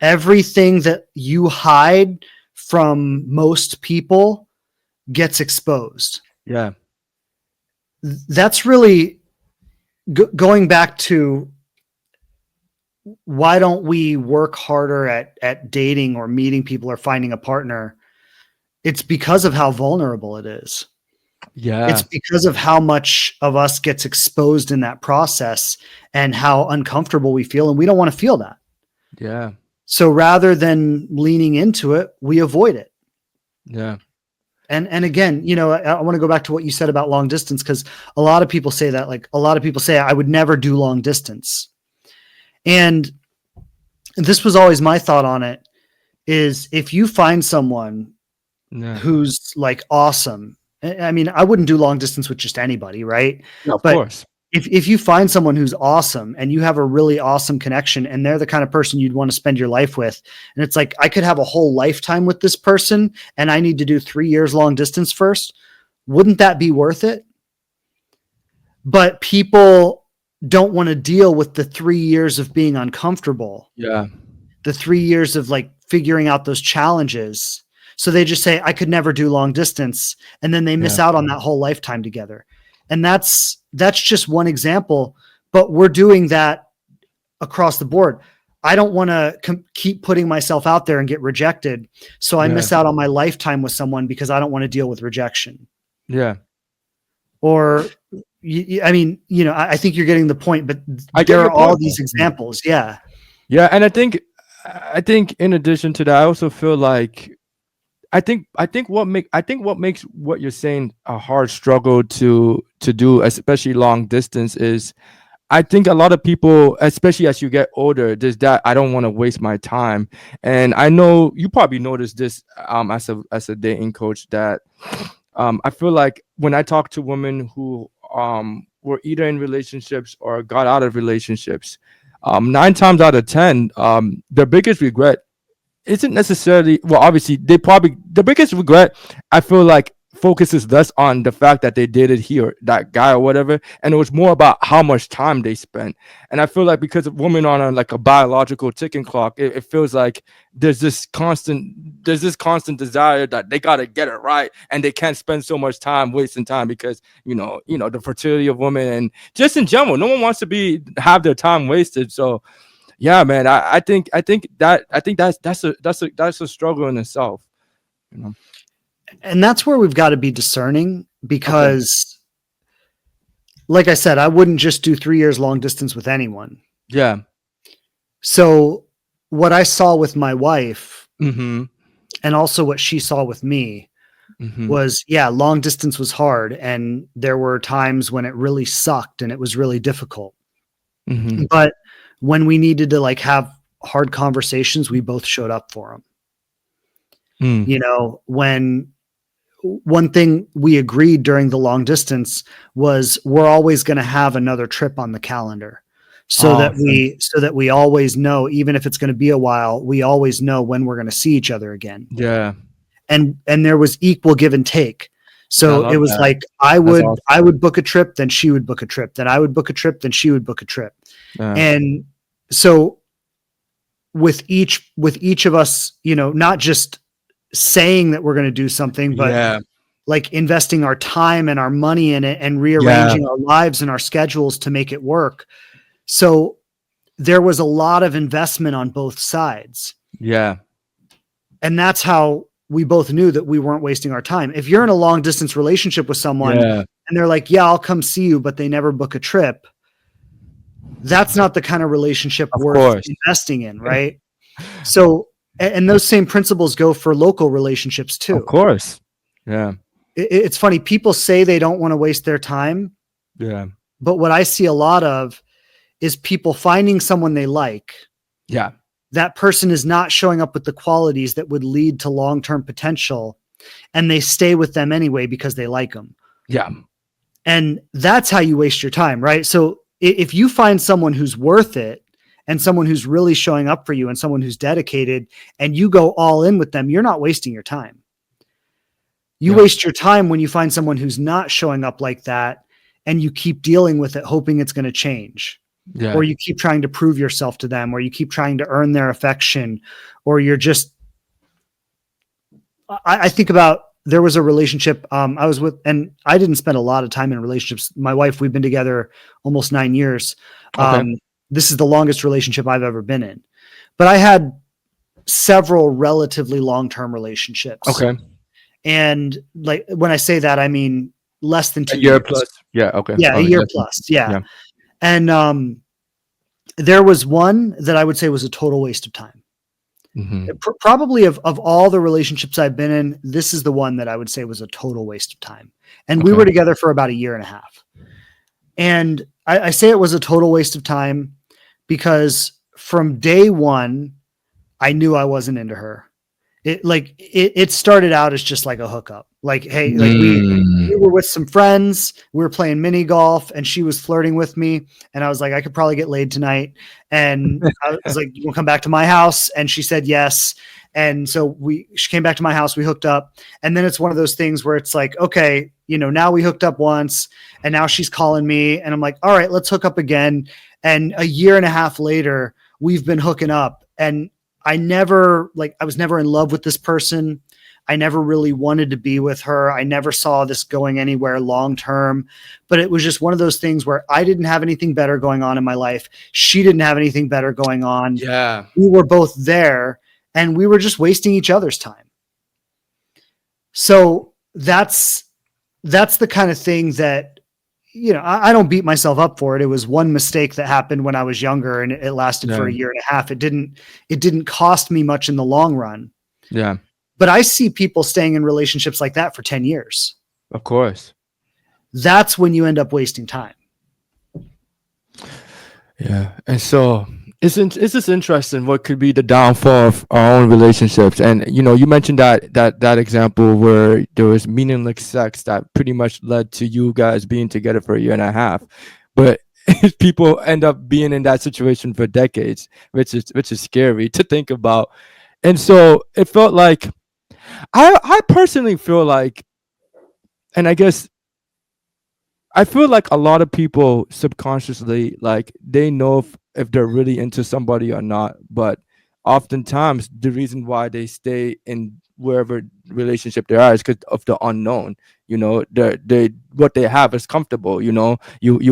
everything that you hide from most people gets exposed. Yeah. That's really going back to, why don't we work harder at dating or meeting people or finding a partner? It's because of how vulnerable it is. Yeah. It's because of how much of us gets exposed in that process and how uncomfortable we feel. And we don't want to feel that. Yeah. So rather than leaning into it, we avoid it. Yeah. And again, I want to go back to what you said about long distance, because a lot of people say that, like a lot of people say, I would never do long distance. And this was always my thought on it, is if you find someone Yeah. who's like awesome, I mean, I wouldn't do long distance with just anybody, right? Yeah, of But course. if you find someone who's awesome and you have a really awesome connection, and they're the kind of person you'd want to spend your life with, and it's like, I could have a whole lifetime with this person and I need to do 3 years long distance first, wouldn't that be worth it? But people don't want to deal with the 3 years of being uncomfortable, Yeah. the 3 years of like figuring out those challenges. So they just say, I could never do long distance. And then they miss Yeah. out on that whole lifetime together. And that's just one example, but we're doing that across the board. I don't want to keep putting myself out there and get rejected. So I Yeah. miss out on my lifetime with someone because I don't want to deal with rejection. Yeah. Or, I mean, I think you're getting the point, but I get there your are all point. these examples. Yeah. Yeah. And I think in addition to that, I also feel like I think what makes what you're saying a hard struggle to do, especially long distance, is I think a lot of people, especially as you get older, there's that I don't want to waste my time. And I know you probably noticed this as a dating coach, that I feel like when I talk to women who were either in relationships or got out of relationships, 9 times out of 10, their biggest regret isn't necessarily, well, obviously the biggest regret, I feel like, focuses less on the fact that they dated that guy or whatever, and it was more about how much time they spent. And I feel like because of women on like a biological ticking clock, it feels like there's this constant desire that they got to get it right, and they can't spend so much time wasting time, because the fertility of women, and just in general, no one wants to have their time wasted. So yeah, man, I think that's a struggle in itself. And that's where we've got to be discerning, Okay. because like I said, I wouldn't just do 3 years long distance with anyone. Yeah. So what I saw with my wife, Mm-hmm. and also what she saw with me, Mm-hmm. was, yeah, long distance was hard. And there were times when it really sucked and it was really difficult. Mm-hmm. But when we needed to like have hard conversations, we both showed up for them. When one thing we agreed during the long distance was, we're always going to have another trip on the calendar, so that we always know, even if it's going to be a while, we always know when we're going to see each other again. Yeah. And there was equal give and take. So it was that. like, I awesome. would book a trip, then she would book a trip, then I would book a trip, then she would book a trip. Yeah. And so with each of us, not just saying that we're going to do something, but Yeah. like investing our time and our money in it and rearranging our lives and our schedules to make it work. So there was a lot of investment on both sides. Yeah. And that's how we both knew that we weren't wasting our time. If you're in a long distance relationship with someone and they're like, yeah, I'll come see you, but they never book a trip, that's not the kind of relationship worth investing in. Right. So, and those same principles go for local relationships too. Of course. Yeah. It's funny. People say they don't want to waste their time. Yeah. But what I see a lot of is people finding someone they like. Yeah. That person is not showing up with the qualities that would lead to long-term potential, and they stay with them anyway because they like them. Yeah. And that's how you waste your time, right? So if you find someone who's worth it and someone who's really showing up for you and someone who's dedicated and you go all in with them, you're not wasting your time. You waste your time when you find someone who's not showing up like that and you keep dealing with it, hoping it's going to change. Or you keep trying to prove yourself to them, or you keep trying to earn their affection, or you're just, I think about, there was a relationship I was with, and I didn't spend a lot of time in relationships. My wife, we've been together almost 9 years. This is the longest relationship I've ever been in, but I had several relatively long-term relationships. Okay. And like, when I say that, I mean less than 2 year years. plus. Yeah. Okay. Yeah. A year plus. Yeah. And there was one that I would say was a total waste of time. Mm-hmm. Probably of all the relationships I've been in, this is the one that I would say was a total waste of time. And we were together for about 1.5 years. And I say it was a total waste of time because from day one, I knew I wasn't into her. It started out as just like a hookup. Like, hey, like we were with some friends, we were playing mini golf and she was flirting with me. And I was like, I could probably get laid tonight. And I was like, you will come back to my house? And she said, yes. And so she came back to my house, we hooked up. And then it's one of those things where it's like, okay, now we hooked up once and now she's calling me and I'm like, all right, let's hook up again. And 1.5 years later, we've been hooking up. And I was never in love with this person. I never really wanted to be with her. I never saw this going anywhere long-term, but it was just one of those things where I didn't have anything better going on in my life. She didn't have anything better going on. Yeah. We were both there and we were just wasting each other's time. So that's the kind of thing that, I don't beat myself up for it. It was one mistake that happened when I was younger and it lasted for 1.5 years. It didn't cost me much in the long run. Yeah. But I see people staying in relationships like that for 10 years. Of course. That's when you end up wasting time. Yeah. And so it's just interesting what could be the downfall of our own relationships. And, you mentioned that example where there was meaningless sex that pretty much led to you guys being together for 1.5 years. But people end up being in that situation for decades, which is scary to think about. And so it felt like, I personally feel like, and I feel like a lot of people subconsciously, like, they know if they're really into somebody or not, but oftentimes the reason why they stay in wherever relationship they are is because of the unknown. What they have is comfortable. You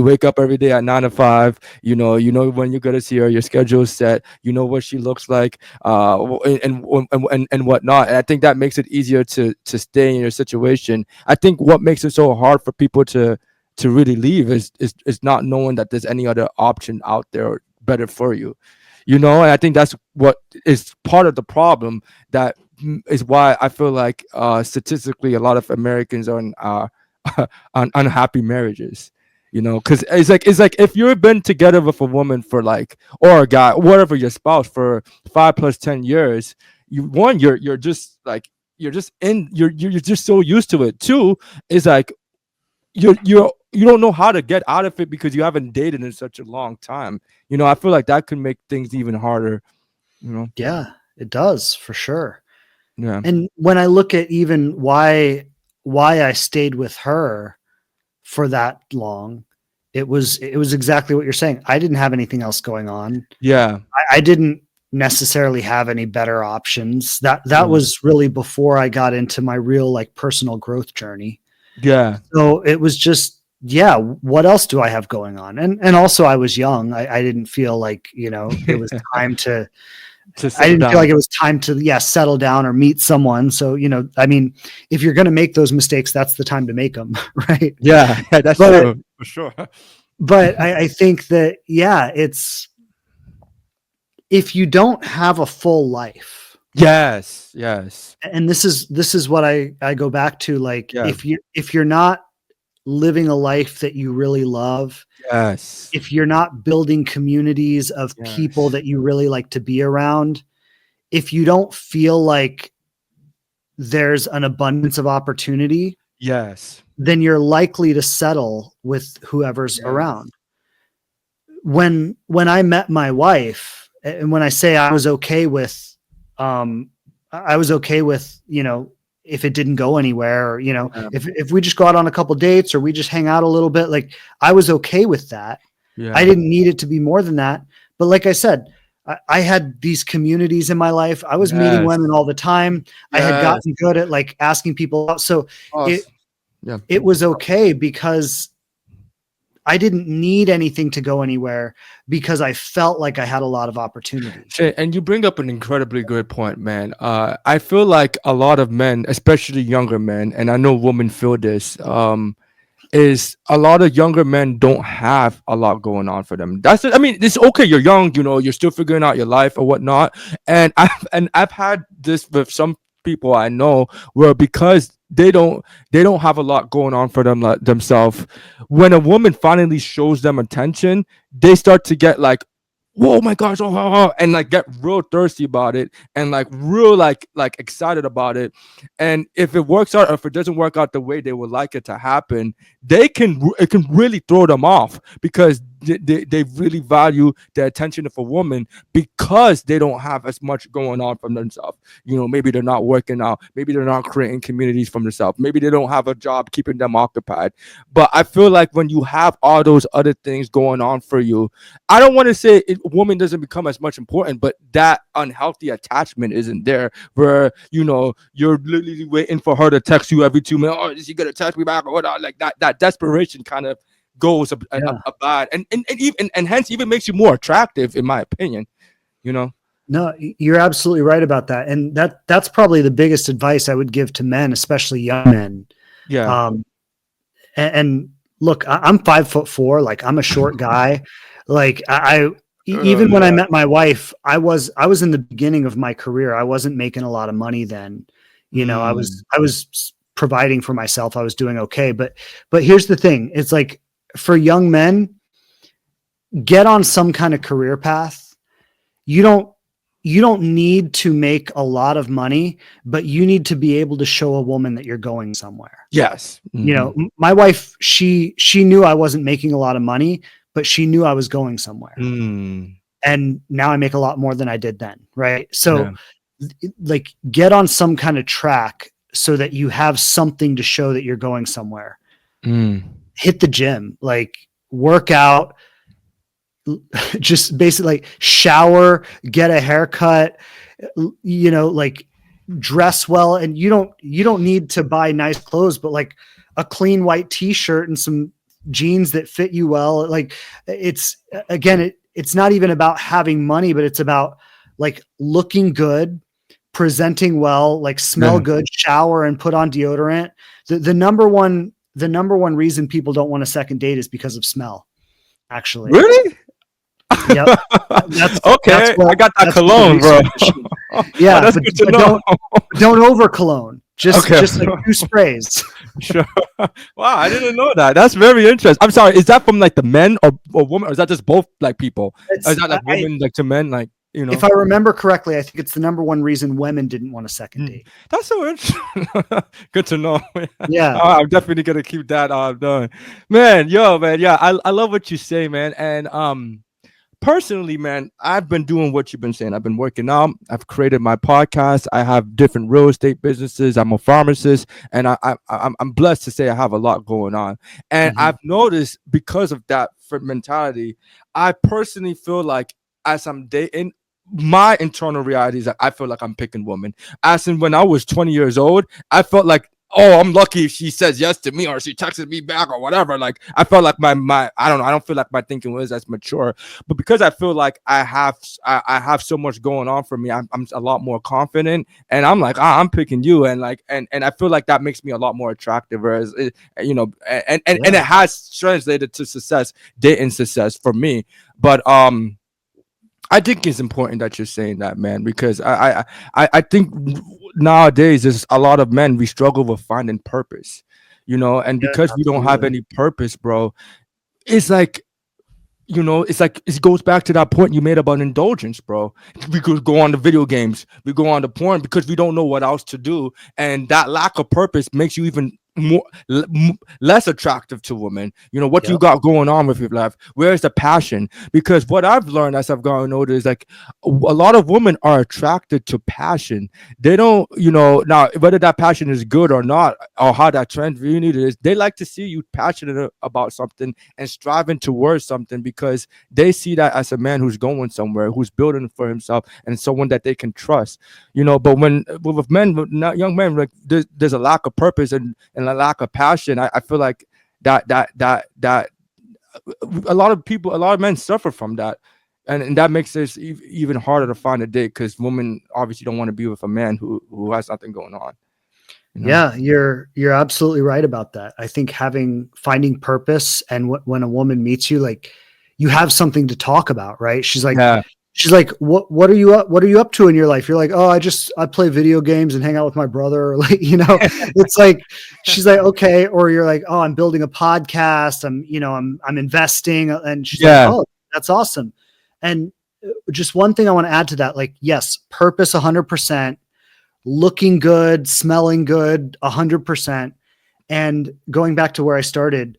wake up every day at 9 to 5. You know when you're gonna see her. Your schedule's set. You know what she looks like, and whatnot. And I think that makes it easier to stay in your situation. I think what makes it so hard for people to really leave is not knowing that there's any other option out there better for you. And I think that's what is part of the problem. That is why I feel like statistically a lot of Americans are on unhappy marriages. Because it's like if you've been together with a woman for or a guy, whatever, your spouse for 5 plus 10 years, you're just so used to it. 2 is like you don't know how to get out of it because you haven't dated in such a long time. I feel like that could make things even harder. Yeah, it does, for sure. Yeah. And when I look at even why I stayed with her for that long, it was exactly what you're saying. I didn't have anything else going on. Yeah. I didn't necessarily have any better options. That was really before I got into my real like personal growth journey. Yeah. So it was just, yeah, what else do I have going on? And also I was young. I didn't feel like, it was time to, To I settle didn't feel down. like it was time to, settle down or meet someone. So, I mean, if you're going to make those mistakes, that's the time to make them. Right. Yeah, that's But, true for sure. but I think that, yeah, it's, if you don't have a full life, Yes, yes, and this is what I go back to, like, yeah, if you're not living a life that you really love, yes, if you're not building communities of people yes, that you really like to be around, if you don't feel like there's an abundance of opportunity, yes, then you're likely to settle with whoever's yes, around. When I met my wife, and when I say I was okay with, I was okay with, if it didn't go anywhere, or, yeah, if we just go out on a couple dates or we just hang out a little bit, like I was okay with that. I yeah, didn't need it to be more than that. But like I said, I had these communities in my life. I was meeting yes, women all the time. I had yes, gotten good at like asking people out. So it, awesome. Yeah. it was okay because I didn't need anything to go anywhere because I felt like I had a lot of opportunity. Shay, and you bring up an incredibly good point, man. I feel like a lot of men, especially younger men, and I know women feel this, is a lot of younger men don't have a lot going on for them. That's it. I mean, it's okay. You're young, you're still figuring out your life or whatnot. And I've had this with some people I know where because they don't have a lot going on for them like, themselves. When a woman finally shows them attention, they start to get like, whoa my gosh, and like get real thirsty about it and like real like excited about it. And if it works out or if it doesn't work out the way they would like it to happen, it can really throw them off because they really value the attention of a woman because they don't have as much going on from themselves. Maybe they're not working out, maybe they're not creating communities from themselves, maybe they don't have a job keeping them occupied. But I feel like when you have all those other things going on for you, I don't want to say woman doesn't become as much important, but that unhealthy attachment isn't there where you're literally waiting for her to text you every 2 minutes. Oh, is she gonna text me back or whatnot? Like that desperation kind of goes Yeah. a bad and hence even makes you more attractive, in my opinion. You know? No, you're absolutely right about that. And that's probably the biggest advice I would give to men, especially young men. Yeah. Um, and look, I'm 5'4", like I'm a short guy. Like even when I Yeah. met my wife, I was in the beginning of my career. I wasn't making a lot of money then. Mm, I was providing for myself. I was doing okay. But here's the thing. It's like for young men, get on some kind of career path. You don't you don't need to make a lot of money, but you need to be able to show a woman that you're going somewhere. yes. My wife, she knew I wasn't making a lot of money, but she knew I was going somewhere. Mm, And now I make a lot more than I did then, right? yeah. So like get on some kind of track so that you have something to show that you're going somewhere. Mm, Hit the gym, like work out, just basically like shower, get a haircut, like dress well. And you don't need to buy nice clothes, but like a clean white t-shirt and some jeans that fit you well. Like it's again, it's not even about having money, but it's about like looking good, presenting well, like smell yeah. good, shower and put on deodorant. The number one reason people don't want a second date is because of smell, actually. Really? Yep. That's Okay, I what got that that's what the cologne, bro. research has shown. Oh, Yeah, that's but good to but know. don't over cologne. Okay. Just like 2 sprays. Sure. Wow, I didn't know that. That's very interesting. I'm sorry. Is that from like the men or women, or is that just both like people? Or is It's that like women like to men? Like if I remember correctly, I think it's the number one reason women didn't want a second Mm. date. That's so interesting. Good to know. Yeah. I'm definitely gonna keep that done. Man, man, yeah, I love what you say, man. And personally, man, I've been doing what you've been saying. I've been working out. I've created my podcast. I have different real estate businesses. I'm a pharmacist, and I'm blessed to say I have a lot going on. And Mhm. I've noticed because of that mentality, I personally feel like as I'm dating, my internal reality is that I feel like I'm picking women. As in when I was 20 years old, I felt like, oh, I'm lucky if she says yes to me or she texted me back or whatever. Like I felt like my I don't know, I don't feel like my thinking was as mature. But because I feel like I have so much going on for me, I'm a lot more confident, and I'm like, I'm picking you, and like and I feel like that makes me a lot more attractive. Whereas and it has translated to success, dating success for me. But I think it's important that you're saying that, man, because I think nowadays there's a lot of men, we struggle with finding purpose, and Yeah, because we don't have absolutely. any purpose, bro, it's like, it's like it goes back to that point you made about indulgence, bro. We could go on the video games, we go on the porn because we don't know what else to do, and that lack of purpose makes you even less attractive to women. What you Yep. got going on with your life? Where's the passion? Because what I've learned as I've gotten older is like a lot of women are attracted to passion. They don't, now whether that passion is good or not, or how that trend really is, they like to see you passionate about something and striving towards something because they see that as a man who's going somewhere, who's building for himself, and someone that they can trust. But when with men, not young men, like there's a lack of purpose and a lack of passion. I feel like that a lot of men suffer from that, and that makes it even harder to find a date because women obviously don't want to be with a man who has nothing going on. Yeah, you're absolutely right about that. I think finding purpose, and when a woman meets you, like you have something to talk about, right? She's like, Yeah. what are you up to in your life? You're like, oh, I play video games and hang out with my brother, or like, it's like, she's like, okay. Or you're like, oh, I'm building a podcast. I'm investing. And she's like, Yeah. oh, that's awesome. And just one thing I want to add to that, like, yes, purpose 100%, looking good, smelling good 100%. And going back to where I started,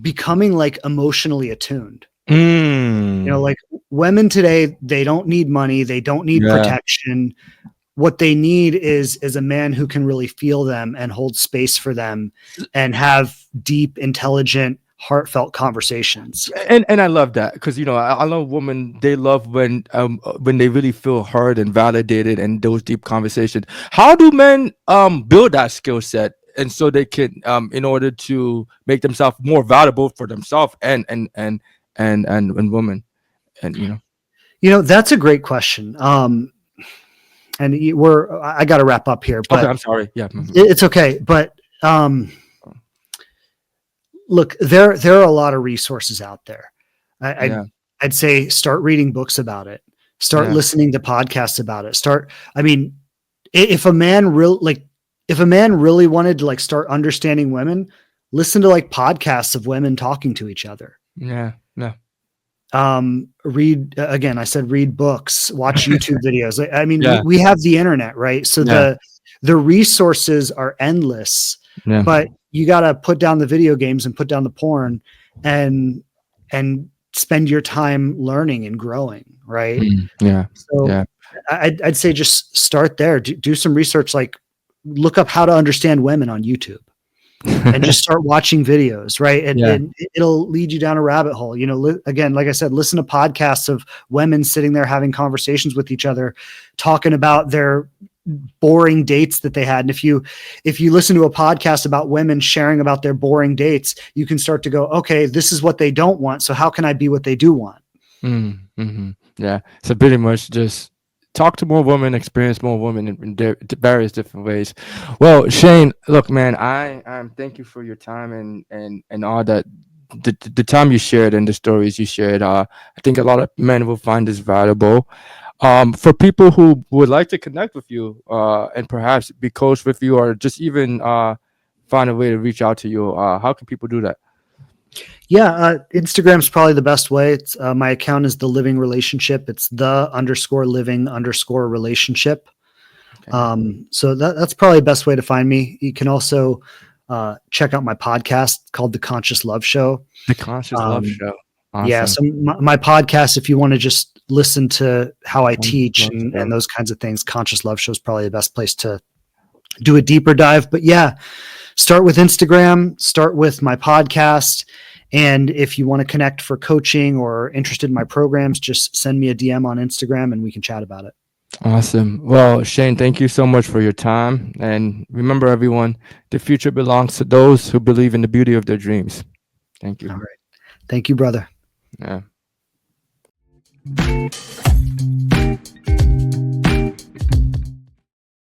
becoming like emotionally attuned. Like women today, they don't need money. They don't need protection. What they need is a man who can really feel them and hold space for them and have deep, intelligent, heartfelt conversations. And I love that because I know women, they love when they really feel heard and validated and those deep conversations. How do men build that skill set, and so they can in order to make themselves more valuable for themselves and women, and That's a great question. And I got to wrap up here, but okay, I'm sorry. Yeah, it's okay. But look, there are a lot of resources out there. I'd say start reading books about it. Start listening to podcasts about it. If a man really wanted to like start understanding women, listen to like podcasts of women talking to each other. Yeah. Read again. I said read books, watch YouTube videos. We have the internet, right? So the resources are endless. Yeah. But you got to put down the video games and put down the porn and spend your time learning and growing, right? Yeah. So I'd say just start there. Do some research, like look up how to understand women on YouTube. And just start watching videos, right? And it'll lead you down a rabbit hole. Again, like I said, listen to podcasts of women sitting there having conversations with each other, talking about their boring dates that they had. And if you listen to a podcast about women sharing about their boring dates, you can start to go, okay, this is what they don't want. So how can I be what they do want? Mm-hmm. Yeah. So pretty much just talk to more women, experience more women in various different ways. Well, Shane, look, man, I thank you for your time and all that, the time you shared and the stories you shared. I think a lot of men will find this valuable. For people who would like to connect with you, and perhaps be close with you, or just even find a way to reach out to you, how can people do that? Yeah, Instagram's probably the best way. It's my account is The Living Relationship. It's the_living_relationship. Okay. So that's probably the best way to find me. You can also check out my podcast called The Conscious Love Show. The Conscious Love Show. Awesome. Yeah. So my podcast, if you want to just listen to how I teach and those kinds of things, Conscious Love Show is probably the best place to do a deeper dive. But yeah, start with Instagram, start with my podcast, And if you want to connect for coaching or interested in my programs, just send me a DM on Instagram and we can chat about it. Awesome. Well, Shane, thank you so much for your time. And remember, everyone, the future belongs to those who believe in the beauty of their dreams. Thank you. All right. Thank you, brother. Yeah.